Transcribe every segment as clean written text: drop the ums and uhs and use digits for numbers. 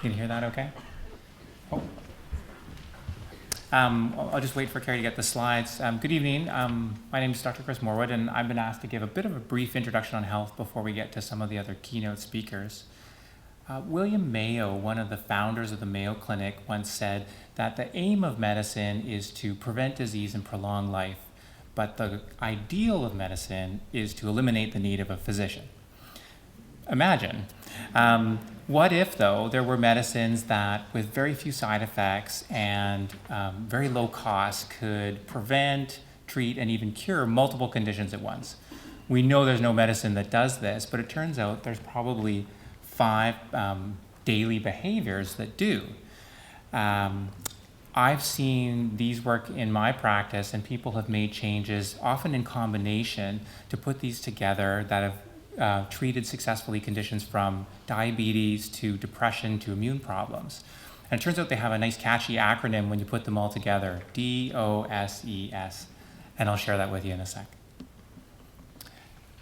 You can hear that okay? Oh. I'll just wait for Carrie to get the slides. Good evening. My name is Dr. Chris Morwood, and I've been asked to give a bit of a brief introduction on health before we get to some of the other keynote speakers. William Mayo, one of the founders of the Mayo Clinic, once said that the aim of medicine is to prevent disease and prolong life, but the ideal of medicine is to eliminate the need of a physician. Imagine. What if, though, there were medicines that, with very few side effects and very low cost, could prevent, treat, and even cure multiple conditions at once? We know there's no medicine that does this, but it turns out there's probably 5 daily behaviors that do. I've seen these work in my practice, and people have made changes, often in combination, to put these together that have treated successfully conditions from diabetes to depression to immune problems. And it turns out they have a nice catchy acronym when you put them all together, DOSES, and I'll share that with you in a sec.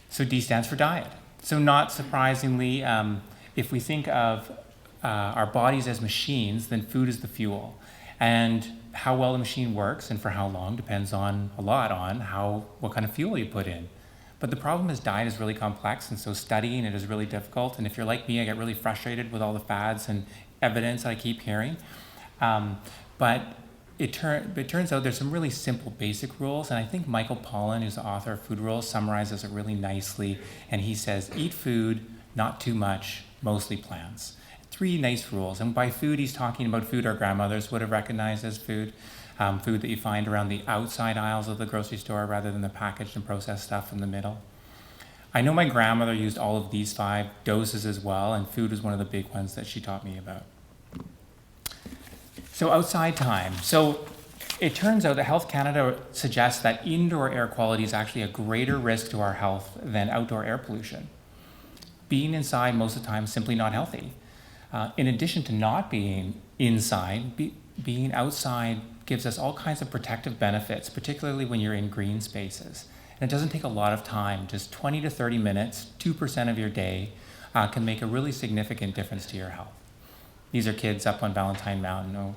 So D stands for diet. So not surprisingly, if we think of our bodies as machines, then food is the fuel. And how well the machine works and for how long depends on a lot on what kind of fuel you put in. But the problem is diet is really complex, and so studying it is really difficult. And if you're like me, I get really frustrated with all the fads and evidence I keep hearing. But it turns out there's some really simple basic rules, and I think Michael Pollan, who's the author of Food Rules, summarizes it really nicely. And he says, eat food, not too much, mostly plants. 3 nice rules. And by food, he's talking about food our grandmothers would have recognized as food. Food that you find around the outside aisles of the grocery store rather than the packaged and processed stuff in the middle. I know my grandmother used all of these 5 doses as well, and food was one of the big ones that she taught me about. So outside time. So it turns out that Health Canada suggests that indoor air quality is actually a greater risk to our health than outdoor air pollution. Being inside most of the time is simply not healthy. In addition to not being inside, being outside gives us all kinds of protective benefits, particularly when you're in green spaces. And it doesn't take a lot of time, just 20 to 30 minutes, 2% of your day, can make a really significant difference to your health. These are kids up on Valentine Mountain. Oh.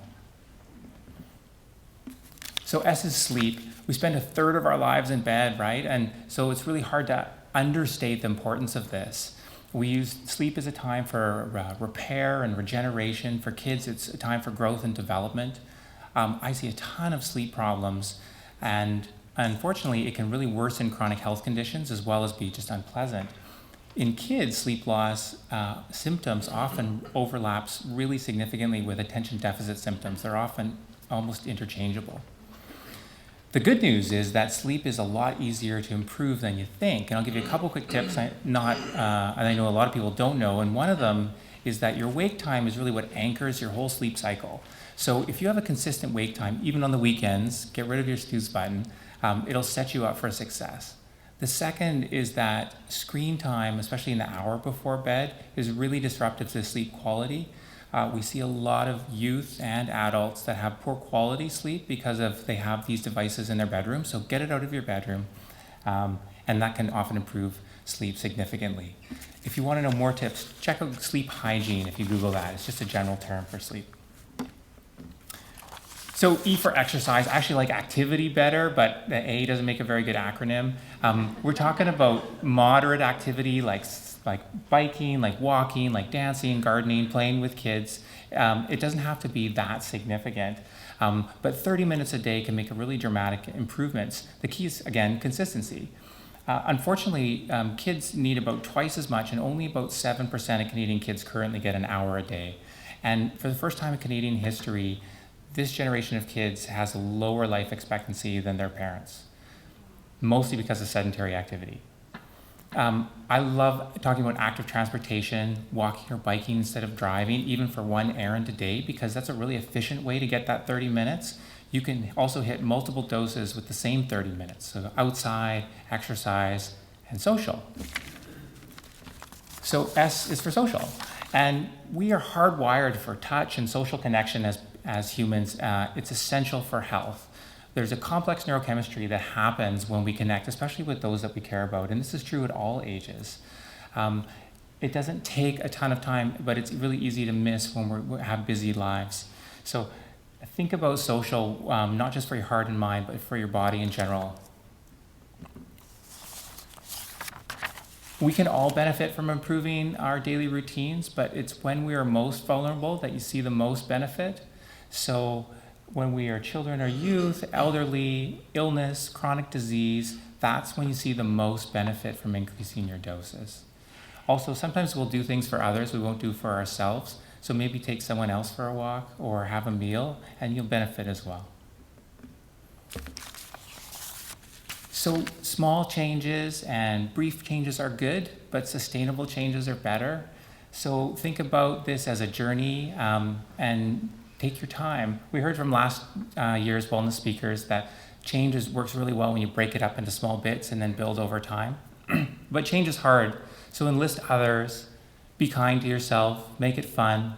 So S is sleep. We spend 1/3 of our lives in bed, right? And so it's really hard to understate the importance of this. We use sleep as a time for repair and regeneration. For kids, it's a time for growth and development. I see a ton of sleep problems, and unfortunately, it can really worsen chronic health conditions as well as be just unpleasant. In kids, sleep loss symptoms often overlaps really significantly with attention deficit symptoms. They're often almost interchangeable. The good news is that sleep is a lot easier to improve than you think, and I'll give you a couple quick tips and I know a lot of people don't know, and one of them is that your wake time is really what anchors your whole sleep cycle. So if you have a consistent wake time, even on the weekends, get rid of your snooze button, it'll set you up for success. The second is that screen time, especially in the hour before bed, is really disruptive to sleep quality. We see a lot of youth and adults that have poor quality sleep because they have these devices in their bedroom, so get it out of your bedroom, and that can often improve sleep significantly. If you want to know more tips, check out sleep hygiene if you Google that. It's just a general term for sleep. So E for exercise. I actually like activity better, but the A doesn't make a very good acronym. We're talking about moderate activity like biking, like walking, like dancing, gardening, playing with kids. It doesn't have to be that significant, but 30 minutes a day can make a really dramatic improvements. The key is, again, consistency. Unfortunately, kids need about twice as much, and only about 7% of Canadian kids currently get an hour a day. And for the first time in Canadian history, this generation of kids has a lower life expectancy than their parents, mostly because of sedentary activity. I love talking about active transportation, walking or biking instead of driving, even for one errand a day, because that's a really efficient way to get that 30 minutes. You can also hit multiple doses with the same 30 minutes, so outside, exercise, and social. So S is for social. And we are hardwired for touch and social connection as humans. It's essential for health. There's a complex neurochemistry that happens when we connect, especially with those that we care about, and this is true at all ages. It doesn't take a ton of time, but it's really easy to miss when we have busy lives. So think about social, not just for your heart and mind, but for your body in general. We can all benefit from improving our daily routines, but it's when we are most vulnerable that you see the most benefit. So when we are children or youth, elderly, illness, chronic disease, that's when you see the most benefit from increasing your doses. Also, sometimes we'll do things for others we won't do for ourselves. So maybe take someone else for a walk or have a meal, and you'll benefit as well. So small changes and brief changes are good, but sustainable changes are better. So think about this as a journey, and take your time. We heard from last year's wellness speakers that change works really well when you break it up into small bits and then build over time. But change is hard. So enlist others, be kind to yourself, make it fun.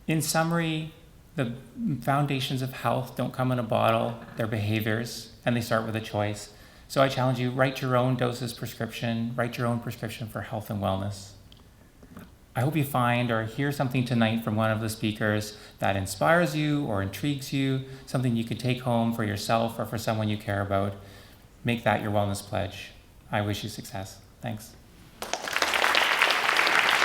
In summary, the foundations of health don't come in a bottle, they're behaviors, and they start with a choice. So I challenge you, write your own doses prescription, write your own prescription for health and wellness. I hope you find or hear something tonight from one of the speakers that inspires you or intrigues you, something you can take home for yourself or for someone you care about. Make that your wellness pledge. I wish you success. Thanks.